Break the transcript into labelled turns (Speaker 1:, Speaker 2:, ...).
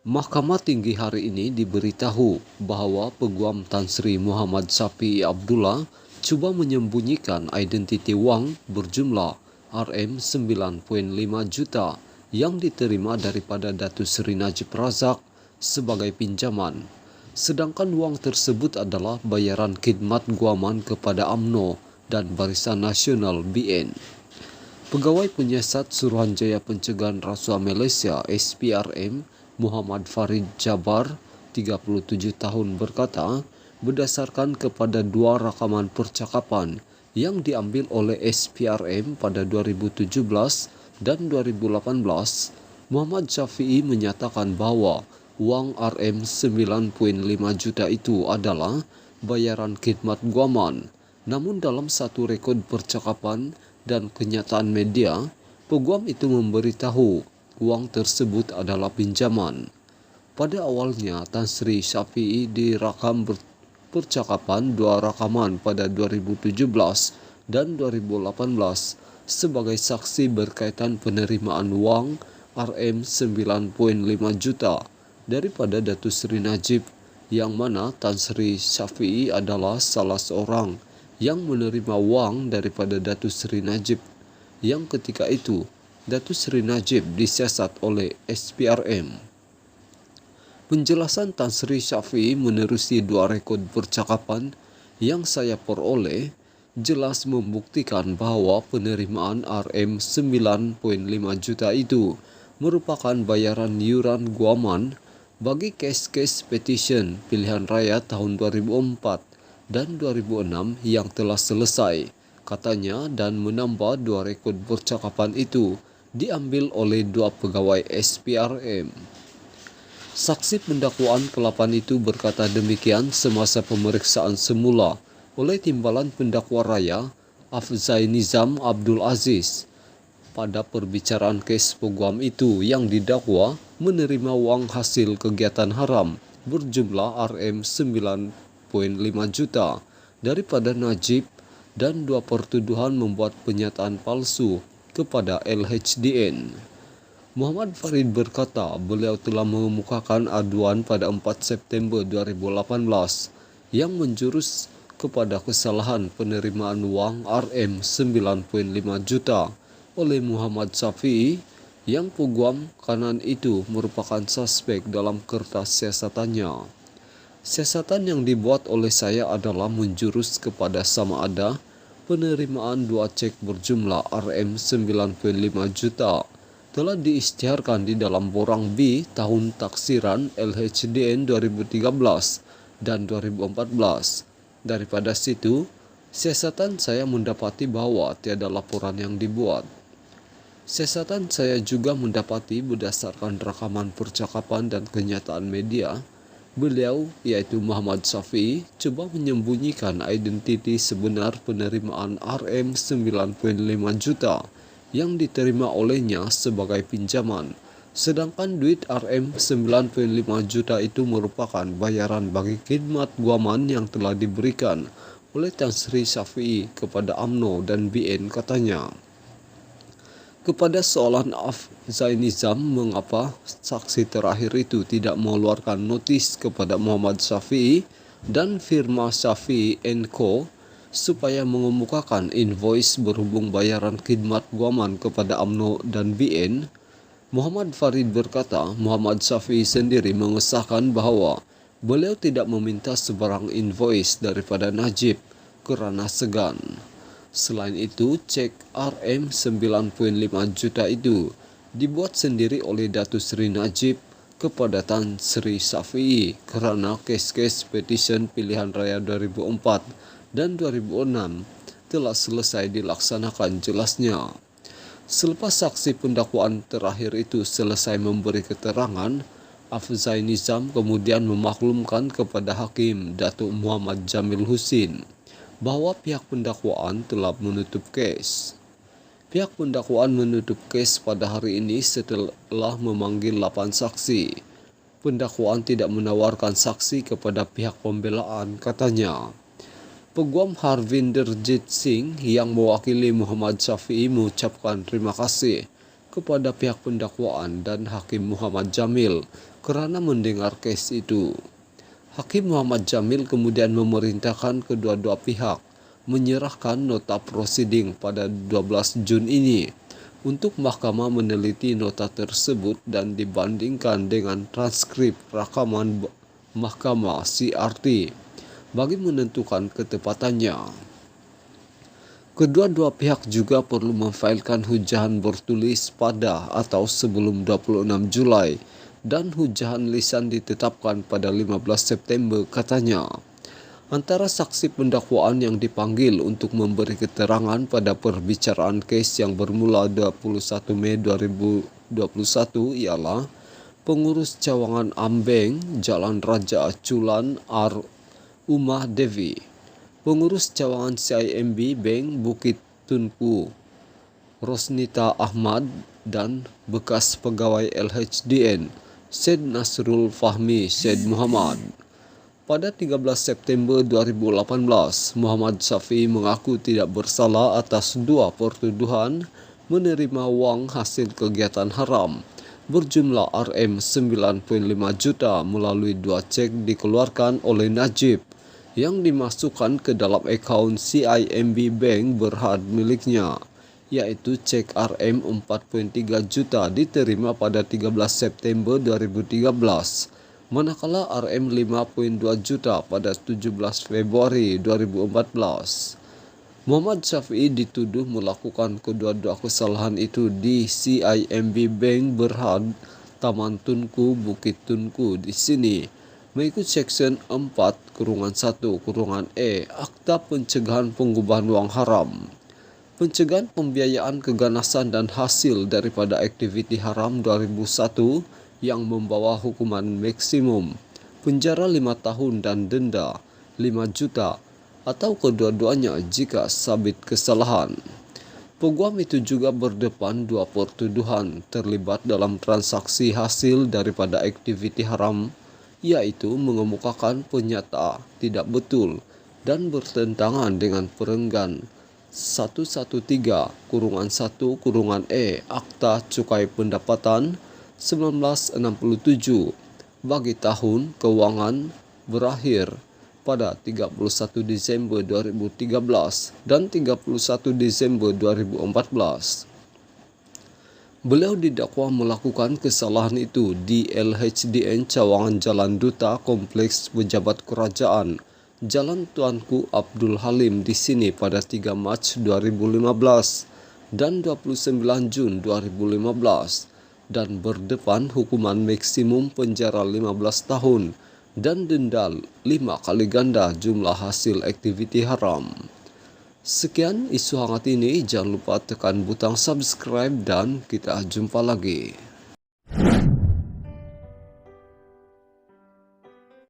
Speaker 1: Mahkamah Tinggi hari ini diberitahu bahwa Peguam Tan Sri Muhammad Syafiee Abdullah cuba menyembunyikan identiti wang berjumlah Rm9.5 juta yang diterima daripada Datuk Seri Najib Razak sebagai pinjaman. Sedangkan wang tersebut adalah bayaran khidmat guaman kepada UMNO dan Barisan Nasional BN. Pegawai Penyiasat Suruhanjaya Pencegahan Rasuah Malaysia SPRM Muhammad Farid Jabar, 37 tahun berkata, berdasarkan kepada dua rakaman percakapan yang diambil oleh SPRM pada 2017 dan 2018, Muhammad Syafiee menyatakan bahawa wang Rm9.5 juta itu adalah bayaran khidmat guaman. Namun dalam satu rekod percakapan dan kenyataan media, peguam itu memberitahu wang tersebut adalah pinjaman. Pada awalnya, Tan Sri Syafiee direkam percakapan dua rakaman pada 2017 dan 2018 sebagai saksi berkaitan penerimaan wang Rm9.5 juta daripada Datuk Seri Najib, yang mana Tan Sri Syafiee adalah salah seorang yang menerima wang daripada Datuk Seri Najib, yang ketika itu Datuk Seri Najib disiasat oleh SPRM. Penjelasan Tan Sri Syafiee menerusi dua rekod percakapan yang saya peroleh jelas membuktikan bahawa penerimaan Rm9.5 juta itu merupakan bayaran yuran guaman bagi kes-kes petisyen pilihan raya tahun 2004 dan 2006 yang telah selesai, katanya, dan menambah dua rekod percakapan itu diambil oleh dua pegawai SPRM. Saksi pendakwaan ke-8 itu berkata demikian semasa pemeriksaan semula oleh Timbalan Pendakwa Raya Afzai Nizam Abdul Aziz. Pada perbicaraan kes peguam itu yang didakwa menerima wang hasil kegiatan haram berjumlah Rm9.5 juta daripada Najib, dan dua pertuduhan membuat pernyataan palsu kepada LHDN. Muhammad Farid berkata beliau telah mengemukakan aduan pada 4 September 2018 yang menjurus kepada kesalahan penerimaan wang Rm9.5 juta oleh Muhammad Syafiee, yang peguam kanan itu merupakan suspek dalam kertas siasatannya. Siasatan yang dibuat oleh saya adalah menjurus kepada sama ada penerimaan dua cek berjumlah Rm9.5 juta telah diisytiharkan di dalam borang B tahun taksiran LHDN 2013 dan 2014. Daripada situ, siasatan saya mendapati bahawa tiada laporan yang dibuat. Siasatan saya juga mendapati berdasarkan rakaman percakapan dan kenyataan media, beliau, iaitu Muhammad Syafiee, cuba menyembunyikan identiti sebenar penerimaan Rm9.5 juta yang diterima olehnya sebagai pinjaman, sedangkan duit Rm9.5 juta itu merupakan bayaran bagi khidmat guaman yang telah diberikan oleh Tan Sri Syafiee kepada UMNO dan BN, katanya. Kepada soalan Afzai Nizam mengapa saksi terakhir itu tidak mengeluarkan notis kepada Muhammad Syafiee dan firma Syafiee & Co supaya mengemukakan invoice berhubung bayaran khidmat guaman kepada UMNO dan BN, Muhammad Farid berkata Muhammad Syafiee sendiri mengesahkan bahawa beliau tidak meminta sebarang invoice daripada Najib kerana segan. Selain itu, cek Rm9.5 juta itu dibuat sendiri oleh Datuk Seri Najib kepada Tan Sri Syafiee kerana kes-kes petisyen pilihan raya 2004 dan 2006 telah selesai dilaksanakan, jelasnya. Selepas saksi pendakwaan terakhir itu selesai memberi keterangan, Afzai Nizam kemudian memaklumkan kepada Hakim Datuk Muhammad Jamil Husin bahawa pihak pendakwaan telah menutup kes. Pihak pendakwaan menutup kes pada hari ini setelah memanggil 8 saksi. Pendakwaan tidak menawarkan saksi kepada pihak pembelaan, katanya. Peguam Harvinderjit Singh yang mewakili Muhammad Syafiee mengucapkan terima kasih kepada pihak pendakwaan dan Hakim Muhammad Jamil kerana mendengar kes itu. Hakim Muhammad Jamil kemudian memerintahkan kedua-dua pihak menyerahkan nota prosiding pada 12 Jun ini untuk mahkamah meneliti nota tersebut dan dibandingkan dengan transkrip rakaman mahkamah CRT bagi menentukan ketepatannya. Kedua-dua pihak juga perlu memfailkan hujahan bertulis pada atau sebelum 26 Julai dan hujahan lisan ditetapkan pada 15 September katanya. Antara saksi pendakwaan yang dipanggil untuk memberi keterangan pada perbicaraan kes yang bermula 21 Mei 2021 ialah pengurus cawangan Ambeng, Jalan Raja Culan R. Umah Devi, pengurus cawangan CIMB Bank Bukit Tunku Rosnita Ahmad, dan bekas pegawai LHDN Syed Nasrul Fahmi Syed Muhammad. Pada 13 September 2018, Muhammad Syafiee mengaku tidak bersalah atas dua pertuduhan menerima wang hasil kegiatan haram berjumlah Rm9.5 juta melalui dua cek dikeluarkan oleh Najib yang dimasukkan ke dalam akaun CIMB Bank Berhad miliknya, yaitu cek Rm4.3 juta diterima pada 13 September 2013. Manakala Rm5.2 juta pada 17 Februari 2014. Muhammad Syafiee dituduh melakukan kedua-dua kesalahan itu di CIMB Bank Berhad, Taman Tunku, Bukit Tunku di sini, mengikut Seksyen 4-1-E Akta Pencegahan Pengubahan Wang Haram. Pencegahan pembiayaan keganasan dan hasil daripada aktiviti haram 2001 yang membawa hukuman maksimum penjara 5 tahun dan denda 5 juta atau kedua-duanya jika sabit kesalahan. Peguam itu juga berdepan dua pertuduhan terlibat dalam transaksi hasil daripada aktiviti haram, yaitu mengemukakan penyata tidak betul dan bertentangan dengan perenggan 113-1-E Akta Cukai Pendapatan 1967 bagi tahun keuangan berakhir pada 31 Desember 2013 dan 31 Desember 2014. Beliau didakwa melakukan kesalahan itu di LHDN Cawangan Jalan Duta Kompleks Pejabat Kerajaan Jalan Tuanku Abdul Halim di sini pada 3 Mac 2015 dan 29 Jun 2015 dan berdepan hukuman maksimum penjara 15 tahun dan denda 5 kali ganda jumlah hasil aktiviti haram. Sekian isu hangat ini, jangan lupa tekan butang subscribe dan kita jumpa lagi.